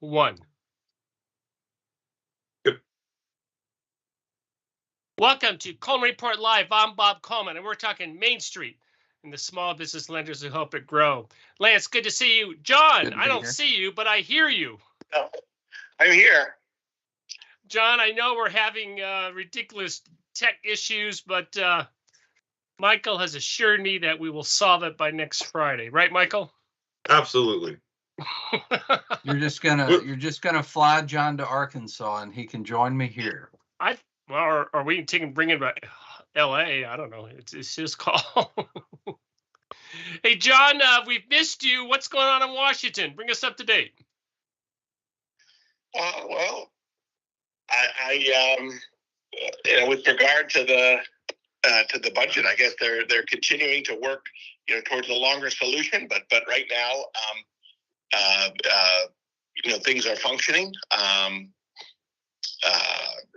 1. Welcome to Coleman Report Live. I'm Bob Coleman, and we're talking Main Street and the small business lenders who help it grow. Lance, good to see you. John, I don't see you, but I hear you. Oh, I'm here. John, I know we're having ridiculous tech issues, but Michael has assured me that we will solve it by next Friday. Right, Michael? Absolutely. You're just gonna fly John to Arkansas, and he can join me here. Or we can bring him to L.A. I don't know. It's his call. Hey, John, we've missed you. What's going on in Washington? Bring us up to date. Well, I with regard to the budget, I guess they're continuing to work, towards a longer solution. But right now, things are functioning.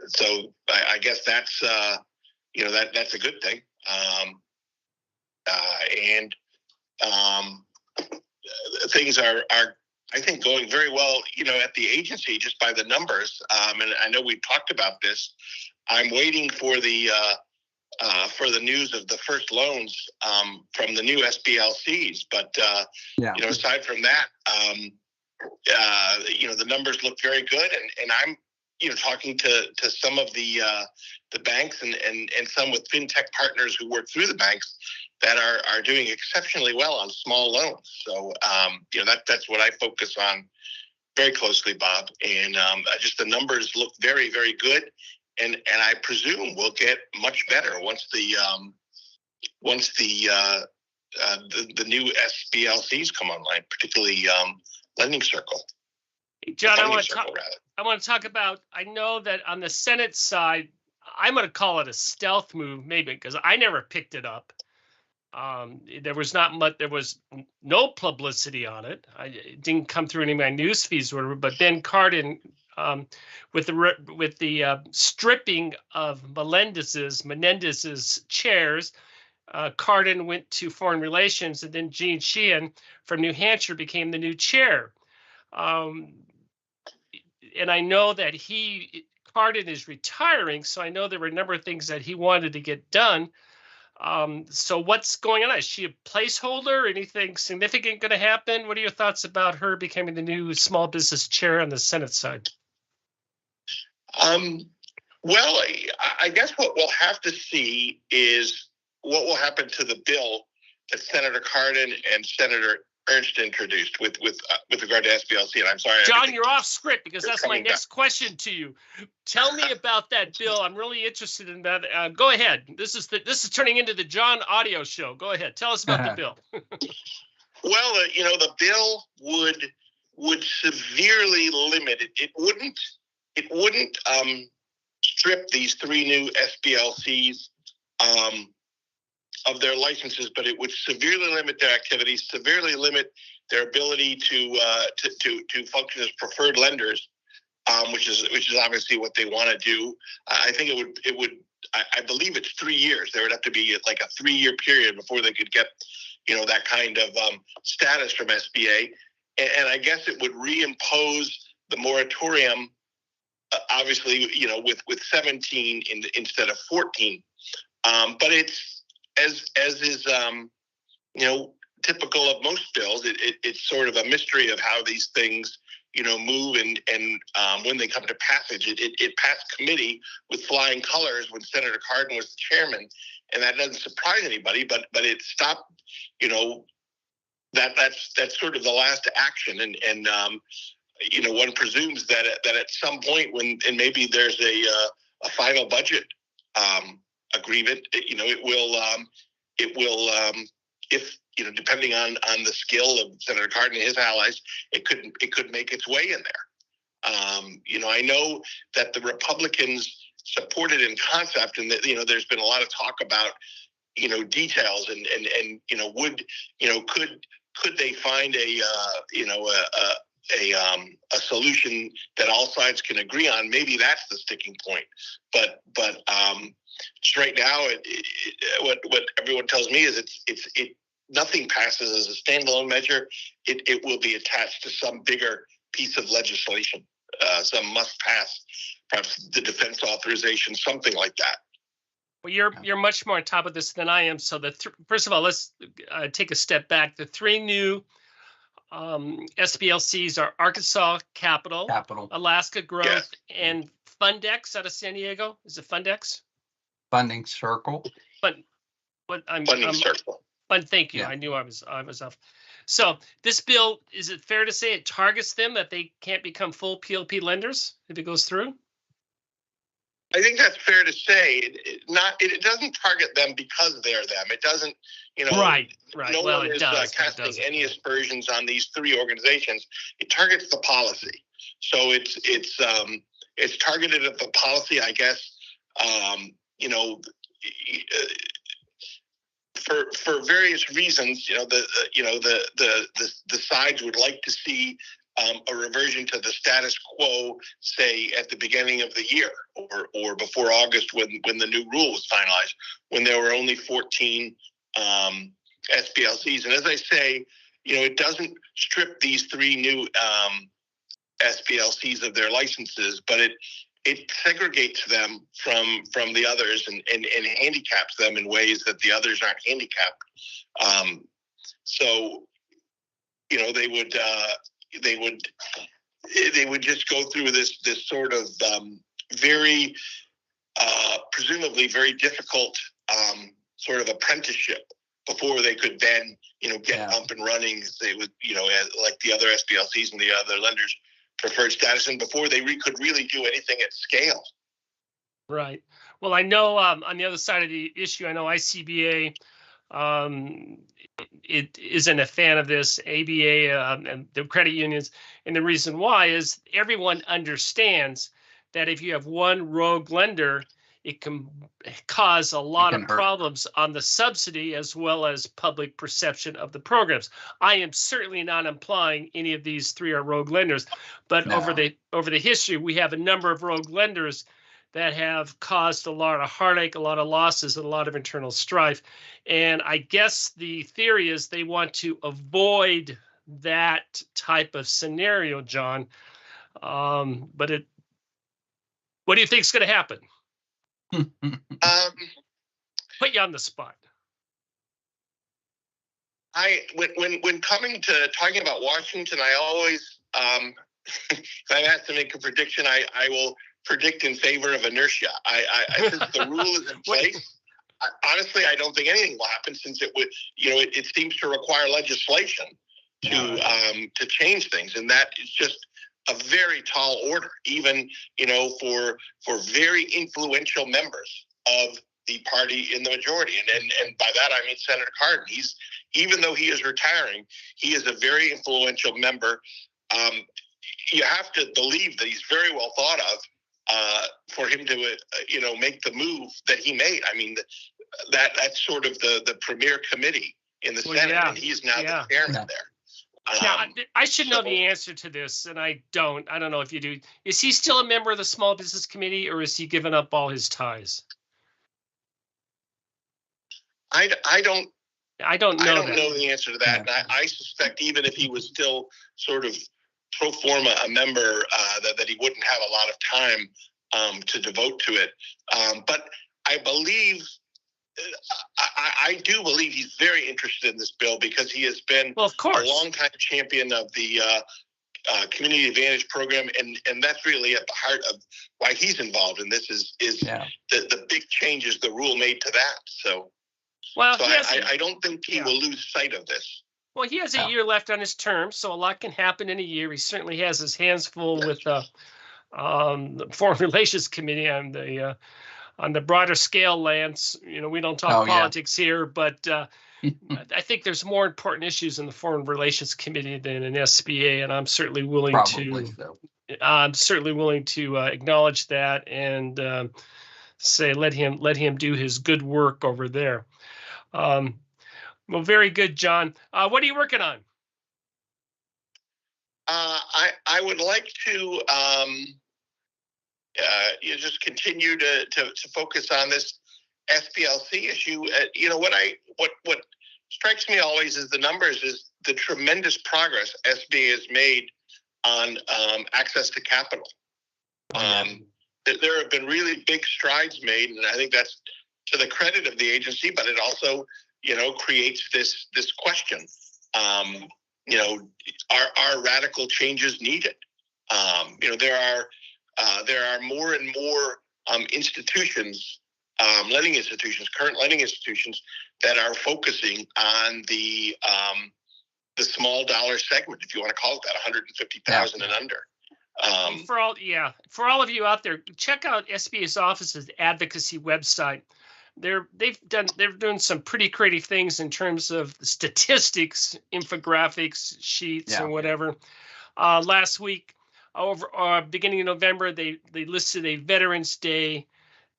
So I guess that's that's a good thing. Things are I think going very well, at the agency just by the numbers. And I know we've talked about this. I'm waiting for the news of the first loans from the new SBLCs. But aside from that, the numbers look very good, and I'm talking to some of the banks and some with fintech partners who work through the banks that are doing exceptionally well on small loans. So that's what I focus on very closely, Bob. And just the numbers look very, very good, and I presume we'll get much better once the new SBLCs come online, particularly Lending Circle. John, I want to talk about, I know that on the Senate side, I'm going to call it a stealth move, maybe, because I never picked it up. There was not much, there was no publicity on it. It didn't come through any of my news feeds, or whatever, but Ben Cardin, with the stripping of Menendez's chairs, Cardin went to Foreign Relations, and then Gene Sheehan from New Hampshire became the new chair. And I know that Cardin is retiring, so I know there were a number of things that he wanted to get done. So what's going on? Is she a placeholder? Anything significant going to happen? What are your thoughts about her becoming the new small business chair on the Senate side? Well, I guess what we'll have to see is what will happen to the bill that Senator Cardin and Senator Ernst introduced with regard to SBLC. And I'm sorry, John, you're off script, because that's my next question to you. Tell me about that bill. I'm really interested in that. Go ahead. This is turning into the John audio show. Go ahead. Tell us about the bill. Well, the bill would severely limit it. It wouldn't strip these 3 new SBLCs of their licenses, but it would severely limit their activities, severely limit their ability to function as preferred lenders, which is obviously what they want to do. I think it would. I believe it's 3 years. There would have to be like a 3-year period before they could get, that kind of status from SBA, and I guess it would reimpose the moratorium. Obviously, with 17 instead of 14, but it's. As is, typical of most bills, it's sort of a mystery of how these things, move and when they come to passage. It passed committee with flying colors when Senator Cardin was the chairman, and that doesn't surprise anybody. But it stopped. That's sort of the last action, and one presumes that at some point and maybe there's a final budget agreement, it will if depending on the skill of Senator Cardin and his allies, it could make its way in there. I know that the Republicans support it in concept, and that there's been a lot of talk about details and could they find a solution that all sides can agree on. Maybe that's the sticking point, but right now, what everyone tells me is it nothing passes as a standalone measure. It will be attached to some bigger piece of legislation, some must pass, perhaps the defense authorization, something like that. Well, you're much more on top of this than I am. So first of all, let's take a step back. The three new SBLCs are Arkansas Capital, Alaska Growth, yes, and Fundex out of San Diego. Is it Fundex? Funding Circle. Funding Circle. Fund. Thank you. Yeah. I knew I was off. So this bill, is it fair to say it targets them, that they can't become full PLP lenders if it goes through? I think that's fair to say. It doesn't target them because they're them. It doesn't, Right. No Well, one it is does. casting any aspersions on these three organizations. It targets the policy. So it's targeted at the policy, I guess. For various reasons, the sides would like to see a reversion to the status quo, say at the beginning of the year or before August, when the new rule was finalized, when there were only 14 SBLCs. And as I say, it doesn't strip these three new SBLCs of their licenses, but it segregates them from the others and handicaps them in ways that the others aren't handicapped. So they would just go through this sort of very presumably very difficult sort of apprenticeship before they could then get up and running. They would like the other SBLCs and the other lenders preferred status, and before they could really do anything at scale. Right. Well, I know on the other side of the issue, I know ICBA it isn't a fan of this, ABA and the credit unions. And the reason why is everyone understands that if you have one rogue lender, it can cause a lot of problems on the subsidy as well as public perception of the programs. I am certainly not implying any of these three are rogue lenders, but over the history, we have a number of rogue lenders that have caused a lot of heartache, a lot of losses, and a lot of internal strife. And I guess the theory is they want to avoid that type of scenario, John. But what do you think is going to happen? Put you on the spot. When coming to talking about Washington, I always, if I have to make a prediction, I will predict in favor of inertia. Since the rule is in place, honestly, I don't think anything will happen, since it would, it seems to require legislation to change things, and that is just a very tall order, even for very influential members of the party in the majority, and by that I mean Senator Cardin. Even though he is retiring, he is a very influential member. You have to believe that he's very well thought of for him to make the move that he made. I mean, that's sort of the premier committee in the Senate, and he's now the chairman there. Now, I should know the answer to this, and I don't. I don't know if you do. Is he still a member of the Small Business Committee, or has he given up all his ties? I don't know. I don't know the answer to that. And I suspect even if he was still sort of pro forma a member, that he wouldn't have a lot of time to devote to it. But I believe, I do believe he's very interested in this bill, because he has been a longtime champion of the Community Advantage program, and that's really at the heart of why he's involved in this. Is the big changes the rule made to that. So I don't think he will lose sight of this. Well, he has a year left on his term, so a lot can happen in a year. He certainly has his hands full with the Foreign Relations Committee on the broader scale, Lance. We don't talk politics here, but I think there's more important issues in the Foreign Relations Committee than an SBA, and I'm certainly willing to acknowledge that and say let him do his good work over there. Well, very good, John. What are you working on? I would like to just continue to focus on this SBLC issue. What strikes me always is the numbers, is the tremendous progress SBA has made on access to capital. There have been really big strides made, and I think that's to the credit of the agency, but it also, creates this question. Are radical changes needed? There are more and more institutions, lending institutions, current lending institutions, that are focusing on the small dollar segment, if you want to call it that, 150,000 and under. For all of you out there, check out SBA's office's advocacy website. They're doing some pretty creative things in terms of statistics, infographics, sheets, and whatever. Last week, beginning of November, they listed a Veterans Day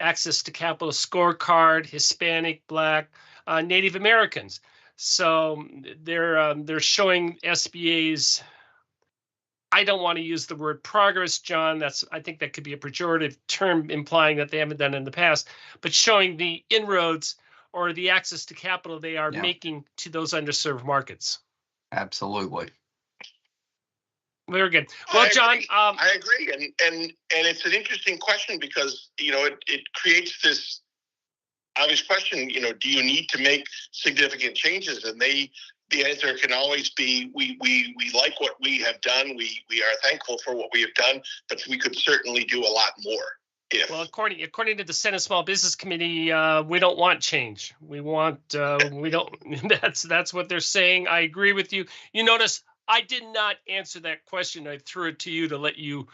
access to capital scorecard, Hispanic, Black, Native Americans. So they're showing SBA's, I don't want to use the word progress, John. I think that could be a pejorative term implying that they haven't done it in the past, but showing the inroads or the access to capital they are making to those underserved markets. Absolutely. Very good. Well, John, I agree, and it's an interesting question because it creates this obvious question. Do you need to make significant changes? And the answer can always be we like what we have done. We are thankful for what we have done, but we could certainly do a lot more. Well, according to the Senate Small Business Committee, we don't want change. We want we don't. That's what they're saying. I agree with you. You notice I did not answer that question. I threw it to you to let you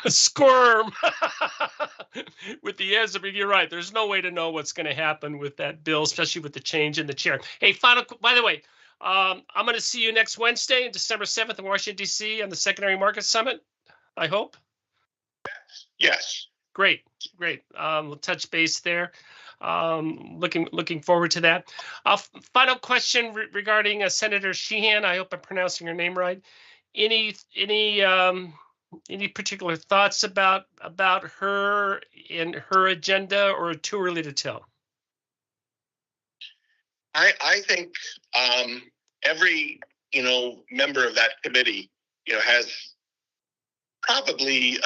squirm with the answer. But you're right. There's no way to know what's going to happen with that bill, especially with the change in the chair. Hey, by the way, I'm going to see you next Wednesday, December 7th in Washington, D.C. on the Secondary Market Summit, I hope. Yes. Great. We'll touch base there. Looking forward to that. Final question regarding Senator Sheehan. I hope I'm pronouncing her name right. Any particular thoughts about her and her agenda, or too early to tell? I think every member of that committee has probably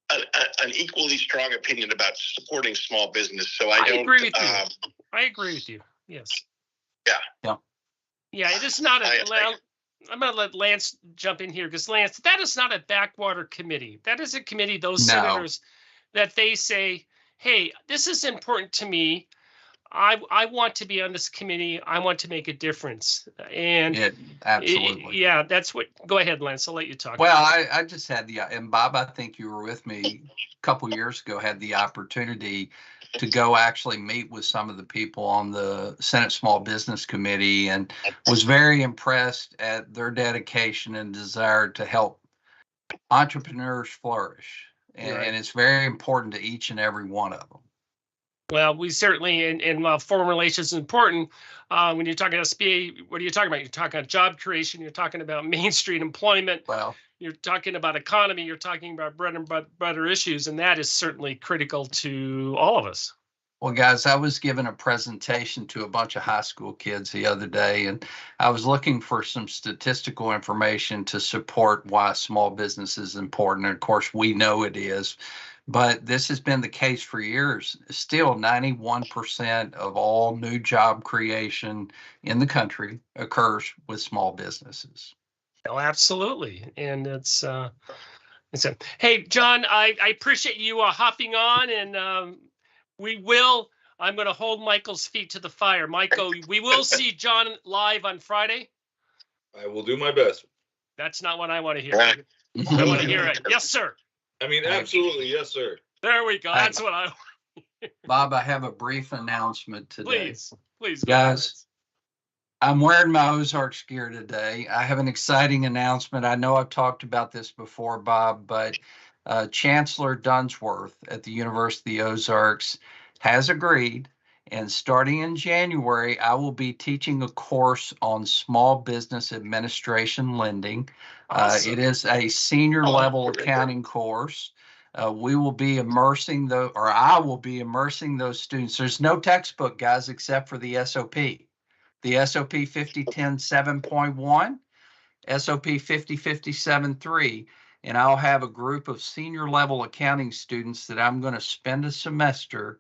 an equally strong opinion about supporting small business. So I agree with you. I agree with you. Yes. Yeah. It is not I'm going to let Lance jump in here, because Lance, that is not a backwater committee. That is a committee, those senators, that they say, hey, this is important to me. I want to be on this committee. I want to make a difference. And absolutely. That's what, go ahead, Lance, I'll let you talk. Well, I just had and Bob, I think you were with me a couple years ago, had the opportunity to go actually meet with some of the people on the Senate Small Business Committee, and was very impressed at their dedication and desire to help entrepreneurs flourish. And it's very important to each and every one of them. Well, we certainly, and foreign relations is important. When you're talking SBA, what are you talking about? You're talking about job creation. You're talking about Main Street employment. Well, you're talking about economy. You're talking about bread and butter issues, and that is certainly critical to all of us. Well, guys, I was giving a presentation to a bunch of high school kids the other day, and I was looking for some statistical information to support why small business is important. And of course, we know it is. But this has been the case for years. Still, 91% of all new job creation in the country occurs with small businesses. Oh, absolutely. And it's hey, John, I appreciate you hopping on, and I'm going to hold Michael's feet to the fire. Michael, we will see John live on Friday. I will do my best. That's not what I want to hear. I want to hear it. Yes, sir. I mean, absolutely. Yes, sir. There we go. That's what I want. Bob, I have a brief announcement today. Please. Guys, I'm wearing my Ozarks gear today. I have an exciting announcement. I know I've talked about this before, Bob, but Chancellor Dunsworth at the University of the Ozarks has agreed, and starting in January, I will be teaching a course on small business administration lending. Awesome. It is a senior level accounting course. We will be immersing I will be immersing those students. There's no textbook, guys, except for the SOP. The SOP 5010 7.1. SOP 5057-3, and I'll have a group of senior level accounting students that I'm going to spend a semester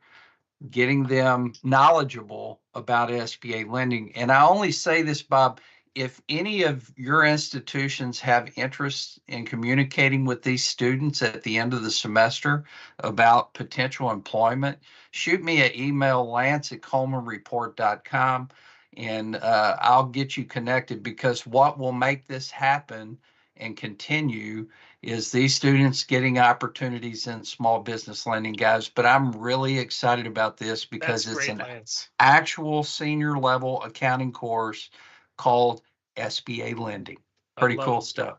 getting them knowledgeable about SBA lending. And I only say this, Bob, if any of your institutions have interest in communicating with these students at the end of the semester about potential employment, shoot me an email, lance@colemanreport.com, and I'll get you connected, because what will make this happen and continue is these students getting opportunities in small business lending, guys. But I'm really excited about this because That's it's great, an Lance. actual senior level accounting course called SBA Lending. Pretty cool stuff.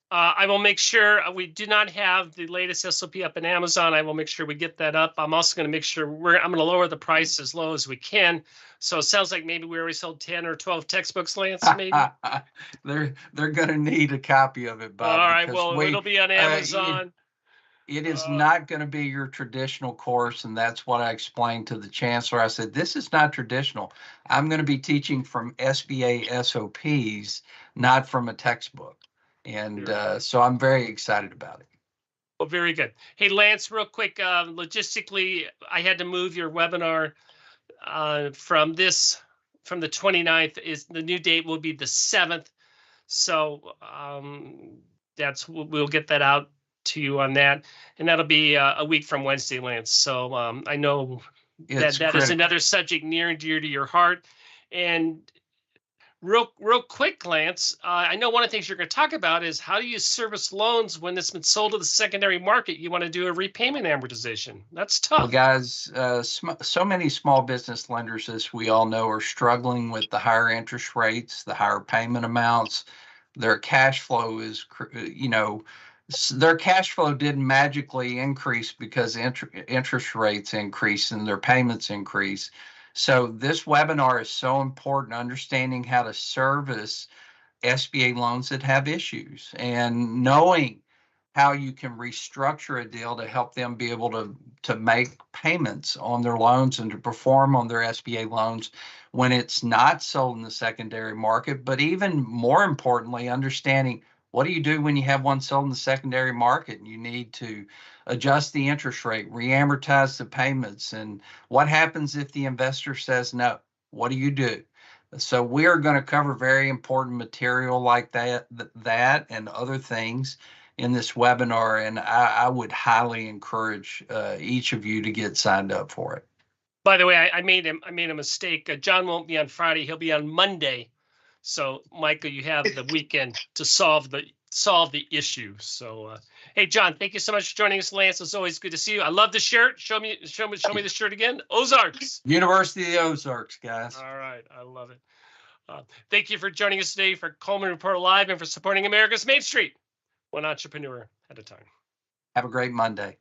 I will make sure we do not have the latest SOP up in Amazon. I will make sure we get that up. I'm also going to make sure I'm going to lower the price as low as we can. So it sounds like maybe we already sold 10 or 12 textbooks, Lance, maybe. They're going to need a copy of it, Bob. All right. Well, it'll be on Amazon. It is not going to be your traditional course, and that's what I explained to the chancellor. I said, this is not traditional. I'm going to be teaching from SBA SOPs, not from a textbook. And so I'm very excited about it. Well, very good. Hey, Lance, real quick, logistically, I had to move your webinar from the 29th. Is the new date will be the 7th. So we'll get that out to you on that, and that'll be a week from Wednesday, Lance. So I know that is another subject near and dear to your heart. And real quick, Lance, I know one of the things you're going to talk about is how do you service loans when it's been sold to the secondary market? You want to do a repayment amortization. That's tough. Well, guys, so many small business lenders, as we all know, are struggling with the higher interest rates, the higher payment amounts. Their cash flow is, their cash flow didn't magically increase because interest rates increase and their payments increase. So this webinar is so important, understanding how to service SBA loans that have issues and knowing how you can restructure a deal to help them be able to make payments on their loans and to perform on their SBA loans when it's not sold in the secondary market. But even more importantly, understanding what do you do when you have one sold in the secondary market and you need to adjust the interest rate, reamortize the payments, and what happens if the investor says no? What do you do? So we are going to cover very important material like that and other things in this webinar, and I would highly encourage each of you to get signed up for it. By the way, I made a mistake. John won't be on Friday; he'll be on Monday. So, Michael, you have the weekend to solve the issue. So, hey, John, thank you so much for joining us. Lance, it's always good to see you. I love the shirt. Show me the shirt again. Ozarks. University of the Ozarks, guys. All right, I love it. Thank you for joining us today for Coleman Report Live and for supporting America's Main Street, one entrepreneur at a time. Have a great Monday.